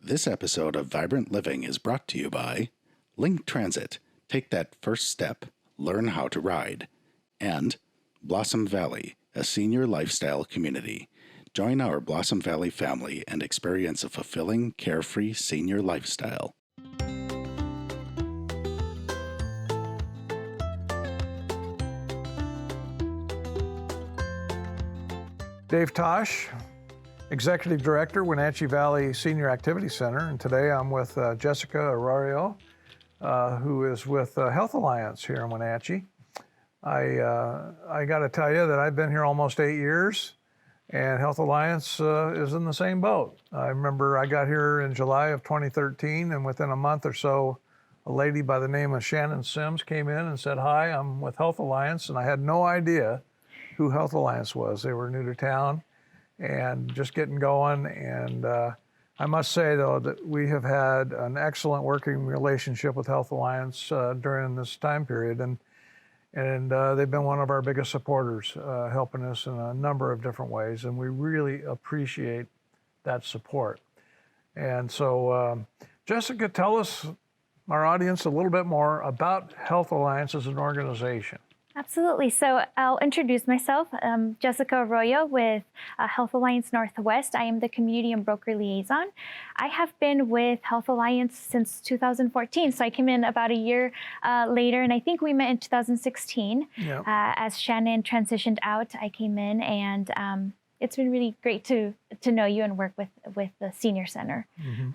This episode of Vibrant Living is brought to you by Link Transit. Take that first step, learn how to ride. And Blossom Valley, a senior lifestyle community. Join our Blossom Valley family and experience a fulfilling, carefree senior lifestyle. Dave Tosch, Executive Director, Wenatchee Valley Senior Activity Center, and today I'm with Jessica Arroyo, who is with Health Alliance here in Wenatchee. I got to tell you that I've been here almost 8 years, and Health Alliance is in the same boat. I remember I got here in July of 2013, and within a month or so, a lady by the name of Shannon Sims came in and said, "Hi, I'm with Health Alliance," and I had no idea who Health Alliance was. They were new to town and just getting going. And I must say, though, that we have had an excellent working relationship with Health Alliance during this time period. And they've been one of our biggest supporters, helping us in a number of different ways. And we really appreciate that support. And so, Jessica, tell us, our audience, a little bit more about Health Alliance as an organization. Absolutely. So I'll introduce myself. Jessica Arroyo with Health Alliance Northwest. I am the Community and Broker Liaison. I have been with Health Alliance since 2014. So I came in about a year later, and I think we met in 2016. Yep. As Shannon transitioned out, I came in, and it's been really great to know you and work with the Senior Center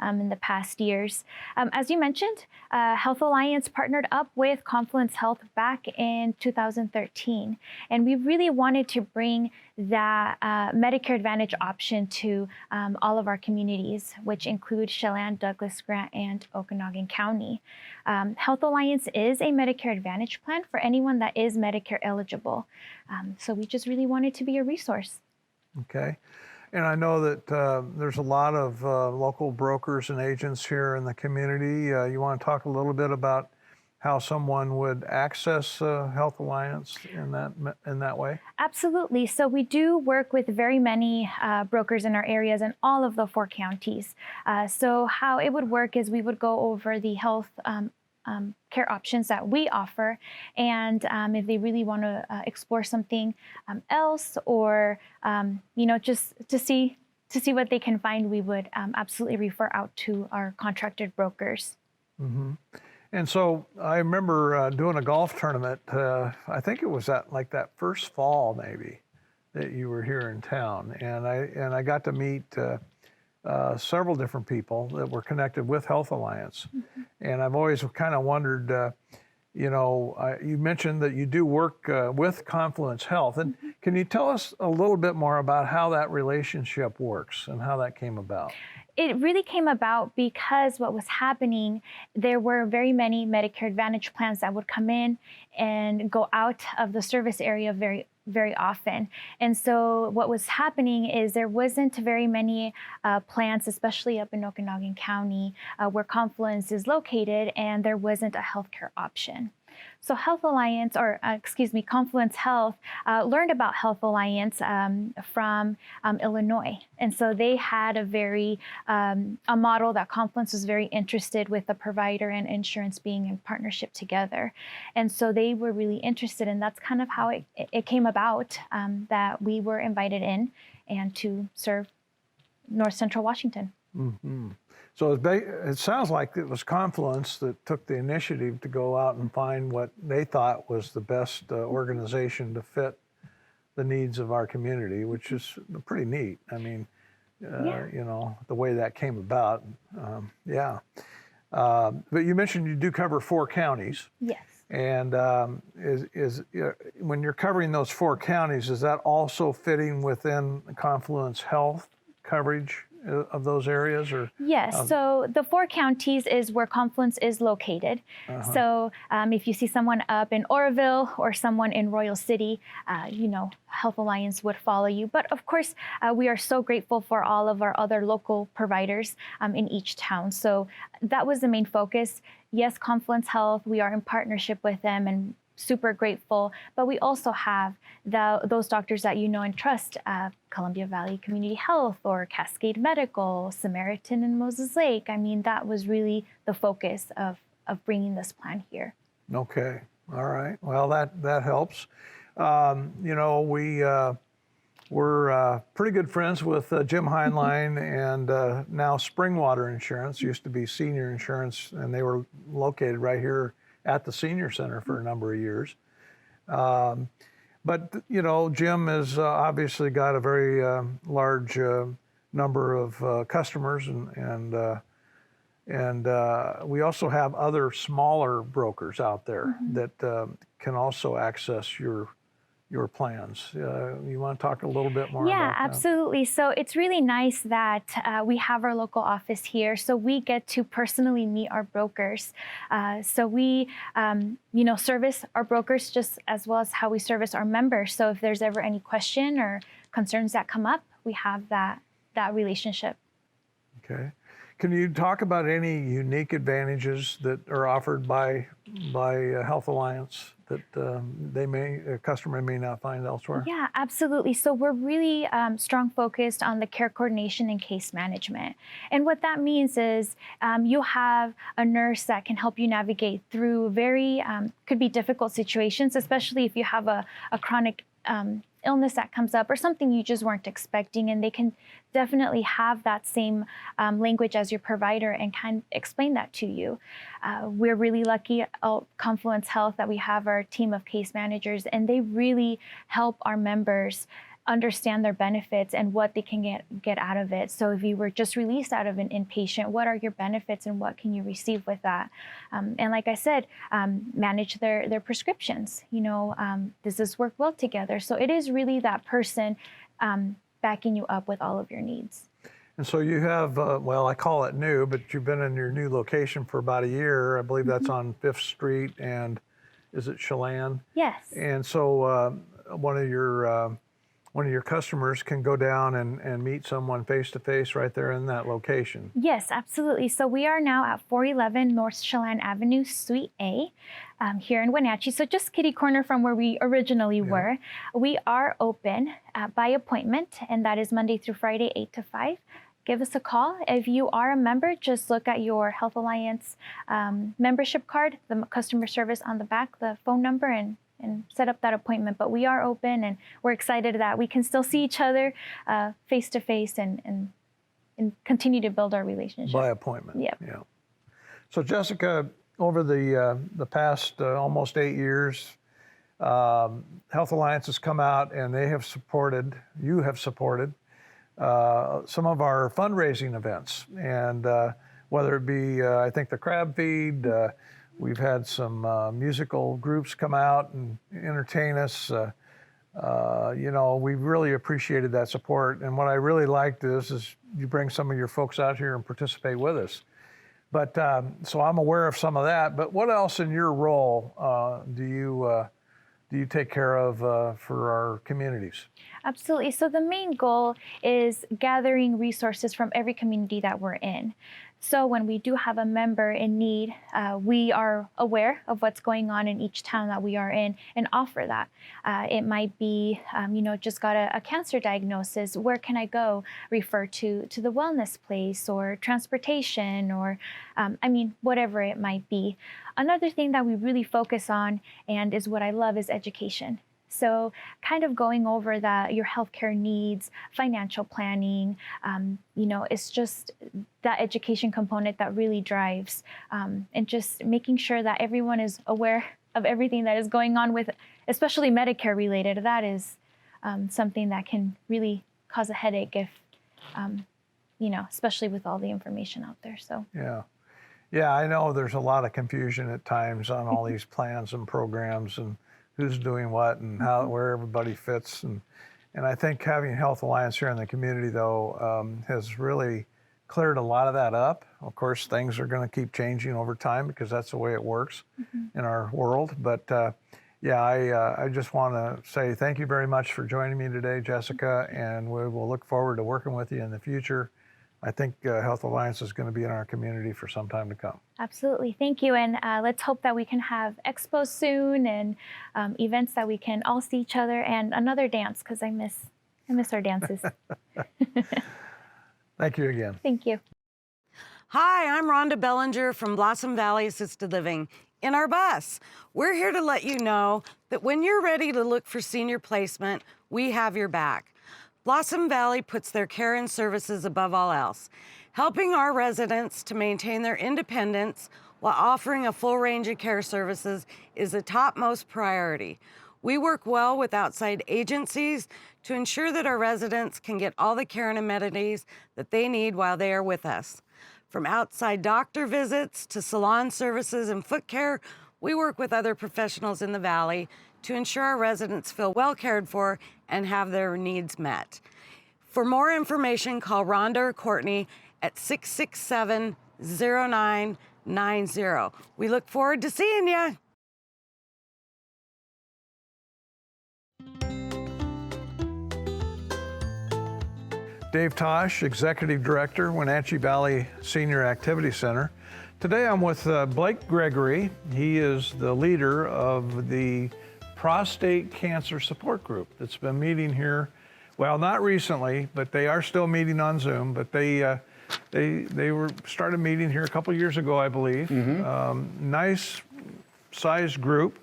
in the past years. As you mentioned, Health Alliance partnered up with Confluence Health back in 2013, and we really wanted to bring that Medicare Advantage option to all of our communities, which include Chelan, Douglas, Grant, and Okanogan County. Health Alliance is a Medicare Advantage plan for anyone that is Medicare eligible. So we just really wanted to be a resource. Okay. And I know that there's a lot of local brokers and agents here in the community. You want to talk a little bit about how someone would access Health Alliance in that way? Absolutely. So we do work with very many brokers in our areas in all of the 4 counties. So how it would work is we would go over the health care options that we offer, and if they really want to explore something else, or just to see what they can find, we would absolutely refer out to our contracted brokers. Mm-hmm. And so I remember doing a golf tournament. I think it was that first fall maybe that you were here in town, and I got to meet several different people that were connected with Health Alliance. Mm-hmm. And I've always kind of wondered, you mentioned that you do work with Confluence Health. And can you tell us a little bit more about how that relationship works and how that came about? It really came about because what was happening, there were very many Medicare Advantage plans that would come in and go out of the service area very often. And so what was happening is there wasn't very many plans, especially up in Okanogan County, where Confluence is located, and there wasn't a healthcare option. So Health Alliance, Confluence Health, learned about Health Alliance from Illinois. And so they had a model that Confluence was very interested with the provider and insurance being in partnership together. And so they were really interested, and that's kind of how it came about, that we were invited in and to serve North Central Washington. Mm-hmm. So it sounds like it was Confluence that took the initiative to go out and find what they thought was the best organization to fit the needs of our community, which is pretty neat. I mean, the way that came about. But you mentioned you do cover 4 counties. Yes. And when you're covering those 4 counties, is that also fitting within Confluence Health coverage of those areas? Or yes, so the 4 counties is where Confluence is located. So if you see someone up in Oroville or someone in Royal City, Health Alliance would follow you. But of course, we are so grateful for all of our other local providers in each town. So that was the main focus. Yes, Confluence Health, we are in partnership with them, and super grateful. But we also have those doctors that you know and trust, Columbia Valley Community Health or Cascade Medical, Samaritan and Moses Lake. I mean, that was really the focus of bringing this plan here. Okay, all right. Well, that helps. You know, we're pretty good friends with Jim Heinlein and now Springwater Insurance, used to be Senior Insurance, and they were located right here at the Senior Center for a number of years. But, you know, Jim has obviously got a very large number of customers, and we also have other smaller brokers out there that can also access your plans. You want to talk a little bit more about that? Yeah, absolutely. So it's really nice that we have our local office here, so we get to personally meet our brokers. So we, you know, service our brokers just as well as how we service our members. So if there's ever any question or concerns that come up, we have that relationship. Okay. Can you talk about any unique advantages that are offered by Health Alliance that a customer may not find elsewhere? Yeah, absolutely. So we're really strong focused on the care coordination and case management. And what that means is you'll have a nurse that can help you navigate through very, could be difficult situations, especially if you have a chronic illness that comes up or something you just weren't expecting, and they can definitely have that same language as your provider and kind of explain that to you. We're really lucky at Confluence Health that we have our team of case managers, and they really help our members understand their benefits and what they can get out of it. So if you were just released out of an inpatient, what are your benefits and what can you receive with that? And like I said, manage their prescriptions. You know, does this work well together? So it is really that person backing you up with all of your needs. And so you have, well, I call it new, but you've been in your new location for about a year. I believe that's on 5th Street and is it Chelan? Yes. And so one of your customers can go down and meet someone face-to-face right there in that location. Yes, absolutely. So we are now at 411 North Chelan Avenue, Suite A, here in Wenatchee. So just kitty corner from where we originally were. We are open by appointment, and that is Monday through Friday, 8 to 5. Give us a call. If you are a member, just look at your Health Alliance membership card, the customer service on the back, the phone number, and set up that appointment. But we are open, and we're excited that we can still see each other face to face and continue to build our relationship. By appointment. Yep. Yeah. So Jessica, over the past almost 8 years, Health Alliance has come out and you have supported some of our fundraising events, and whether it be, I think, the crab feed, we've had some musical groups come out and entertain us. You know, we really appreciated that support. And what I really liked is you bring some of your folks out here and participate with us. But so I'm aware of some of that. But what else in your role do you take care of for our communities? Absolutely. So the main goal is gathering resources from every community that we're in. So when we do have a member in need, we are aware of what's going on in each town that we are in and offer that. It might be, you know, just got a cancer diagnosis. Where can I go? Refer to the wellness place or transportation or, I mean, whatever it might be. Another thing that we really focus on and is what I love is education. So kind of going over your healthcare needs, financial planning, you know, it's just that education component that really drives, and just making sure that everyone is aware of everything that is going on with, especially Medicare related. That is something that can really cause a headache if, you know, especially with all the information out there. So yeah, I know there's a lot of confusion at times on all these plans and programs and who's doing what and where everybody fits. And I think having Health Alliance here in the community, though, has really cleared a lot of that up. Of course, things are going to keep changing over time because that's the way it works in our world. But yeah, I just want to say thank you very much for joining me today, Jessica, and we will look forward to working with you in the future I think Health Alliance is going to be in our community for some time to come. Absolutely. Thank you. And let's hope that we can have expos soon and events that we can all see each other and another dance, because I miss our dances. Thank you again. Thank you. Hi, I'm Rhonda Bellinger from Blossom Valley Assisted Living. In our bus, we're here to let you know that when you're ready to look for senior placement, we have your back. Blossom Valley puts their care and services above all else, helping our residents to maintain their independence while offering a full range of care services is a topmost priority. We work well with outside agencies to ensure that our residents can get all the care and amenities that they need while they are with us. From outside doctor visits to salon services and foot care, we work with other professionals in the Valley to ensure our residents feel well cared for and have their needs met. For more information, call Rhonda or Courtney at 667-0990. We look forward to seeing you. Dave Tosch, Executive Director, Wenatchee Valley Senior Activity Center. Today I'm with Blake Gregory. He is the leader of the Prostate Cancer Support Group that's been meeting here. Well, not recently, but they are still meeting on Zoom. But they were started meeting here a couple years ago, I believe. Nice sized group.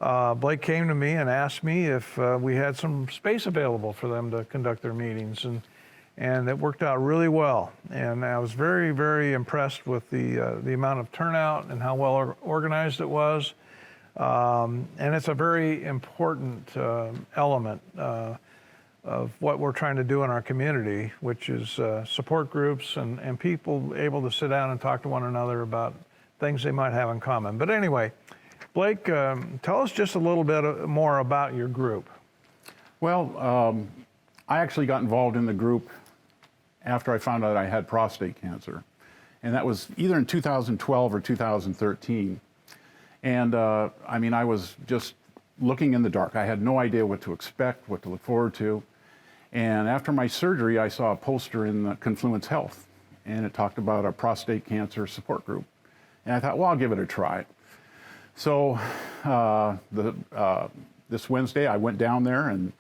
Blake came to me and asked me if we had some space available for them to conduct their meetings, and it worked out really well. And I was very, very impressed with the amount of turnout and how well organized it was. And it's a very important element of what we're trying to do in our community, which is support groups and people able to sit down and talk to one another about things they might have in common. But anyway, Blake, tell us just a little bit more about your group. Well, I actually got involved in the group after I found out I had prostate cancer. And that was either in 2012 or 2013. And I mean, I was just looking in the dark. I had no idea what to expect, what to look forward to. And after my surgery, I saw a poster in Confluence Health, and it talked about a prostate cancer support group. And I thought, well, I'll give it a try. So this Wednesday, I went down there and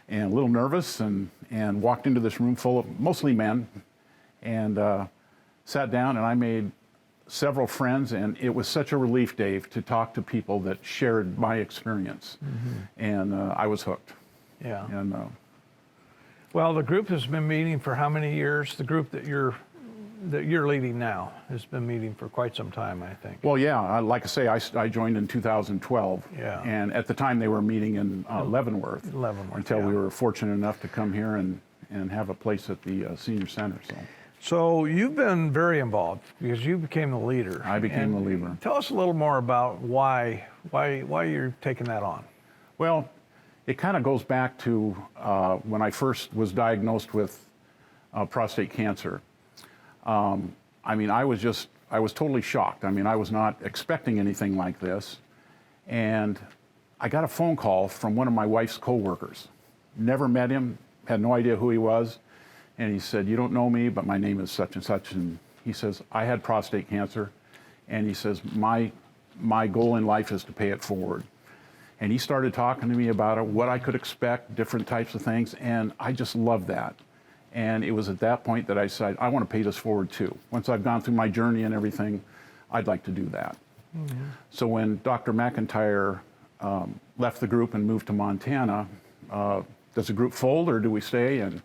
a little nervous and walked into this room full of mostly men and sat down, and I made several friends, and it was such a relief, Dave, to talk to people that shared my experience. And I was hooked. Yeah. And well, the group has been meeting for how many years? The group that you're leading now has been meeting for quite some time, I think. well, yeah, like I say, I joined in 2012. Yeah. And at the time, they were meeting in Leavenworth. Until yeah. we were fortunate enough to come here and have a place at the senior center. So you've been very involved because you became the leader. I became the leader. Tell us a little more about why you're taking that on. Well, it kind of goes back to when I first was diagnosed with prostate cancer. I mean, I was totally shocked. I mean, I was not expecting anything like this. And I got a phone call from one of my wife's coworkers. Never met him, had no idea who he was. And he said, "You don't know me, but my name is such and such." And he says, "I had prostate cancer." And he says, my goal in life is to pay it forward. And he started talking to me about it, what I could expect, different types of things. And I just loved that. And it was at that point that I decided, I want to pay this forward too. Once I've gone through my journey and everything, I'd like to do that. So when Dr. McIntyre left the group and moved to Montana, does the group fold or do we stay? And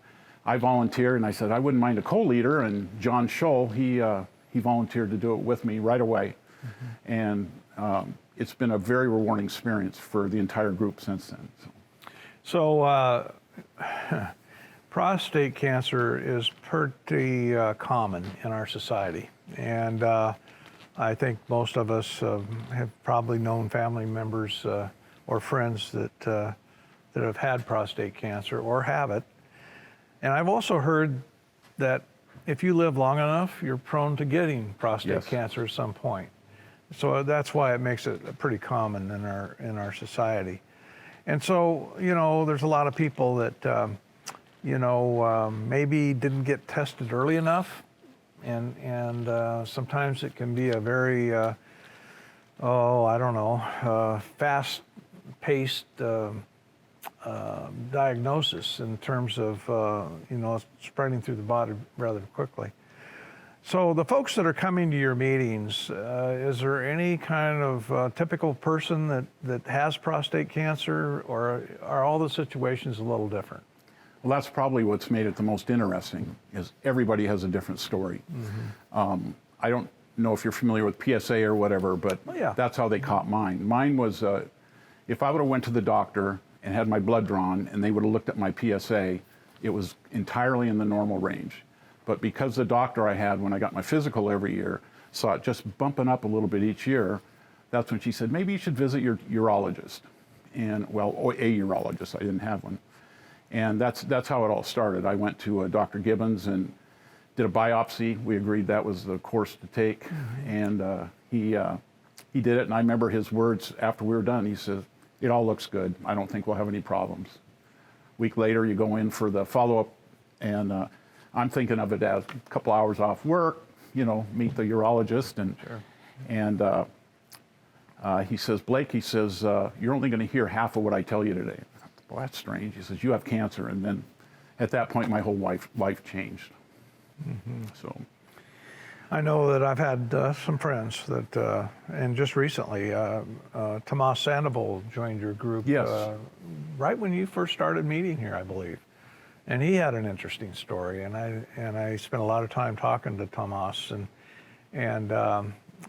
I volunteered, and I said I wouldn't mind a co-leader. And John Scholl, he volunteered to do it with me right away. And it's been a very rewarding experience for the entire group since then. So prostate cancer is pretty common in our society. And I think most of us have probably known family members or friends that have had prostate cancer or have it. And I've also heard that if you live long enough, you're prone to getting prostate cancer at some point. So that's why it makes it pretty common in our society. And so, you know, there's a lot of people that maybe didn't get tested early enough, and sometimes it can be a very, fast-paced diagnosis in terms of, spreading through the body rather quickly. So the folks that are coming to your meetings, is there any kind of typical person that has prostate cancer, or are all the situations a little different? Well, that's probably what's made it the most interesting, is everybody has a different story. Mm-hmm. I don't know if you're familiar with PSA or whatever, but that's how they caught mine. Mine was, if I would have went to the doctor and had my blood drawn and they would have looked at my PSA, it was entirely in the normal range. But because the doctor I had when I got my physical every year saw it just bumping up a little bit each year, that's when she said, maybe you should visit your urologist. And, well, a urologist, I didn't have one. And that's how it all started. I went to Dr. Gibbons and did a biopsy. We agreed that was the course to take. Mm-hmm. And he did it, and I remember his words after we were done. He said, it all looks good. I don't think we'll have any problems. A week later, you go in for the follow-up, and I'm thinking of it as a couple hours off work, meet the urologist, and sure. And he says, Blake, he says, you're only going to hear half of what I tell you today. Well, that's strange. He says, you have cancer. And then at that point, my whole life changed. Mm-hmm. So I know that I've had some friends that, and just recently, Tomas Sandoval joined your group. Yes. Right when you first started meeting here, I believe. And he had an interesting story, and I spent a lot of time talking to Tomas, and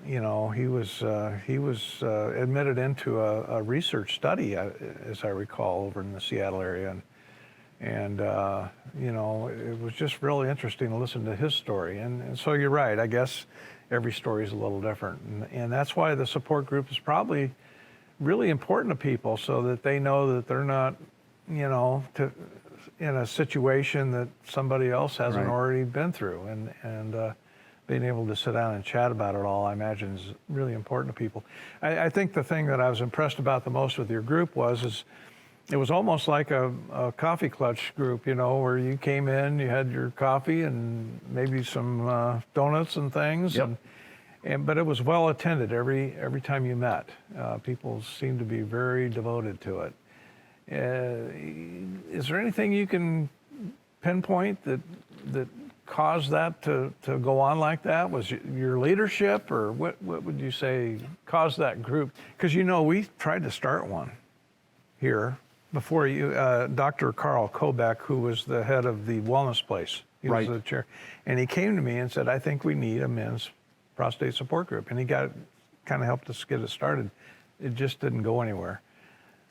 he was admitted into a research study, as I recall, over in the Seattle area, and it was just really interesting to listen to his story. And so you're right. I guess every story is a little different, and that's why the support group is probably really important to people, so that they know that they're not, in a situation that somebody else hasn't already been through, and being able to sit down and chat about it all, I imagine, is really important to people. I think the thing that I was impressed about the most with your group was it was almost like a coffee clutch group, where you came in, you had your coffee and maybe some donuts and things, yep. But it was well attended every time you met. People seemed to be very devoted to it. Is there anything you can pinpoint that caused that to go on like that? Was your leadership, or what would you say caused that group? Because we tried to start one here before you. Dr. Carl Kobeck, who was the head of the wellness place, he was the chair, and he came to me and said, I think we need a men's prostate support group, and he kind of helped us get it started. It just didn't go anywhere.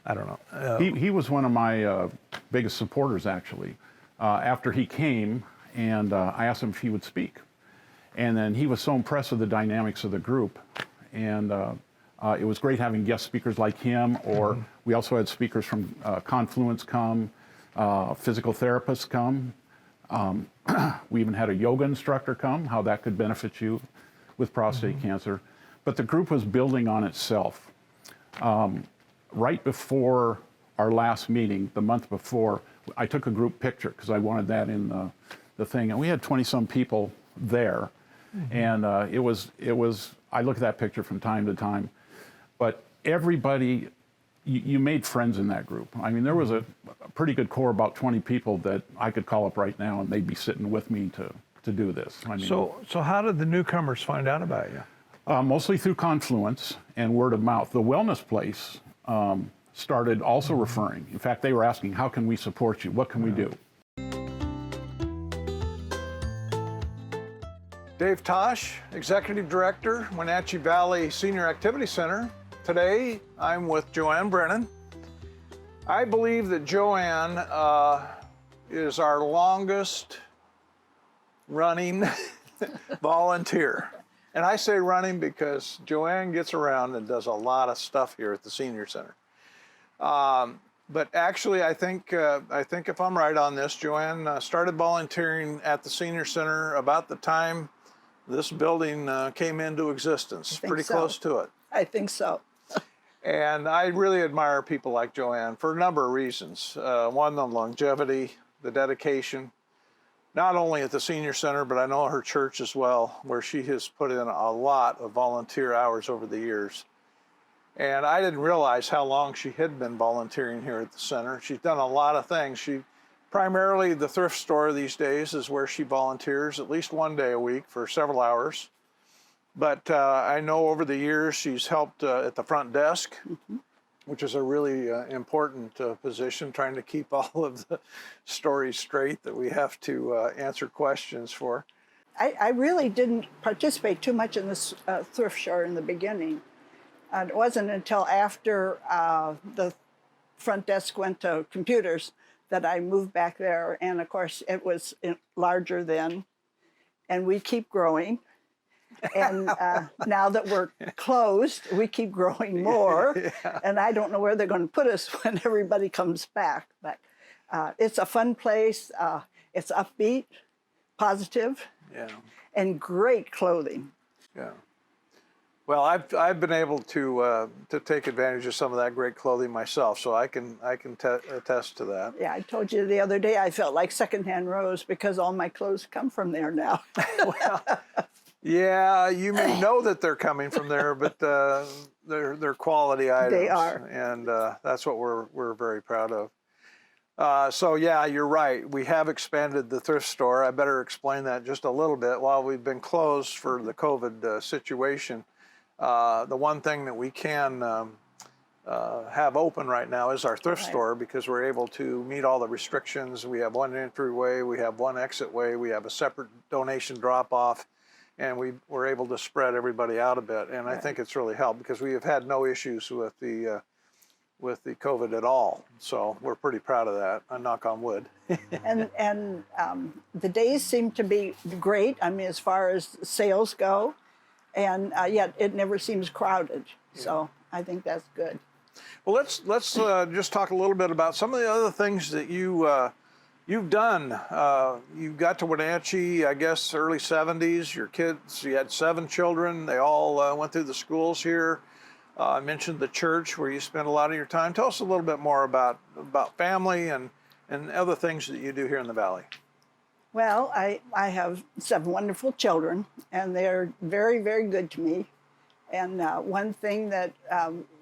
I don't know. He was one of my biggest supporters, actually. After he came, and I asked him if he would speak. And then he was so impressed with the dynamics of the group. And it was great having guest speakers like him, or we also had speakers from Confluence come, physical therapists come. We even had a yoga instructor come, how that could benefit you with prostate cancer. But the group was building on itself. Right before our last meeting, the month before, I took a group picture because I wanted that in the thing, and we had 20-some people there, and it was. I look at that picture from time to time, but everybody, you made friends in that group. I mean, there was a pretty good core, about 20 people that I could call up right now, and they'd be sitting with me to do this. I mean, so how did the newcomers find out about you? Mostly through Confluence and word of mouth. The wellness place started also referring. In fact, they were asking, how can we support you? What can we do? Dave Tosch, Executive Director, Wenatchee Valley Senior Activity Center. Today, I'm with Joanne Brennan. I believe that Joanne is our longest running volunteer. And I say running because Joanne gets around and does a lot of stuff here at the Senior Center. But actually, I think if I'm right on this, Joanne started volunteering at the Senior Center about the time this building came into existence, pretty close to it. I think so. And I really admire people like Joanne for a number of reasons. One, the longevity the dedication, not only at the senior center, but I know her church as well, where she has put in a lot of volunteer hours over the years. And I didn't realize how long she had been volunteering here at the center. She's done a lot of things. Primarily the thrift store these days is where she volunteers at least one day a week for several hours. But I know over the years she's helped at the front desk, which is a really important position, trying to keep all of the stories straight that we have to answer questions for. I really didn't participate too much in this thrift store in the beginning. It wasn't until after the front desk went to computers that I moved back there. And of course, it was larger then, and we keep growing. And now that we're closed, we keep growing more. Yeah. And I don't know where they're going to put us when everybody comes back. But it's a fun place. It's upbeat, positive, Yeah. and great clothing. Yeah. Well, I've been able to take advantage of some of that great clothing myself, so I can attest to that. Yeah, I told you the other day I felt like secondhand Rose because all my clothes come from there now. Well, yeah, you may know that they're coming from there, but they're quality items. They are, and that's what we're very proud of. So yeah, you're right. We have expanded the thrift store. I better explain that just a little bit. While we've been closed for the COVID situation, the one thing that we can have open right now is our thrift store, because we're able to meet all the restrictions. We have one entryway, we have one exit way, we have a separate donation drop-off, and we're able to spread everybody out a bit. And I think it's really helped, because we have had no issues with the COVID at all. So we're pretty proud of that. I knock on wood. and the days seem to be great. I mean, as far as sales go, and yet it never seems crowded. So I think that's good. Well, let's just talk a little bit about some of the other things that you've done. You got to Wenatchee, I guess, early 70s. Your kids, you had 7 children. They all went through the schools here. I mentioned the church where you spent a lot of your time. Tell us a little bit more about family and other things that you do here in the Valley. Well, I have 7 wonderful children, and they're very, very good to me. And one thing that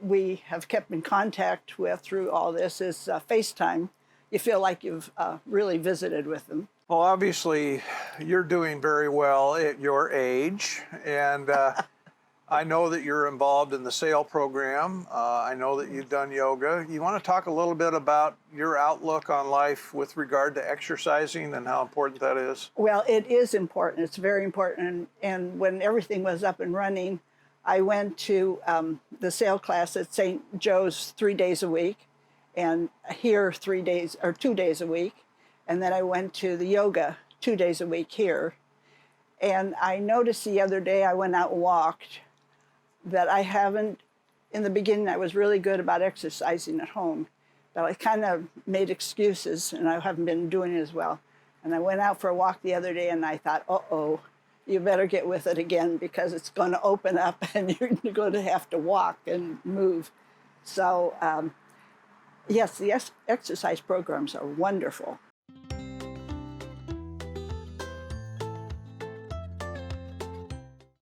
we have kept in contact with through all this is FaceTime. You feel like you've really visited with them. Well, obviously, you're doing very well at your age, and I know that you're involved in the SAIL program. I know that you've done yoga. You want to talk a little bit about your outlook on life with regard to exercising and how important that is? Well, it is important. It's very important. And when everything was up and running, I went to the SAIL class at St. Joe's 3 days a week, and here 2 days a week. And then I went to the yoga 2 days a week here. And I noticed the other day I went out and walked that I haven't, in the beginning I was really good about exercising at home, but I kind of made excuses and I haven't been doing it as well. And I went out for a walk the other day and I thought, uh-oh, you better get with it again, because it's going to open up and you're going to have to walk and move. So yes, the exercise programs are wonderful.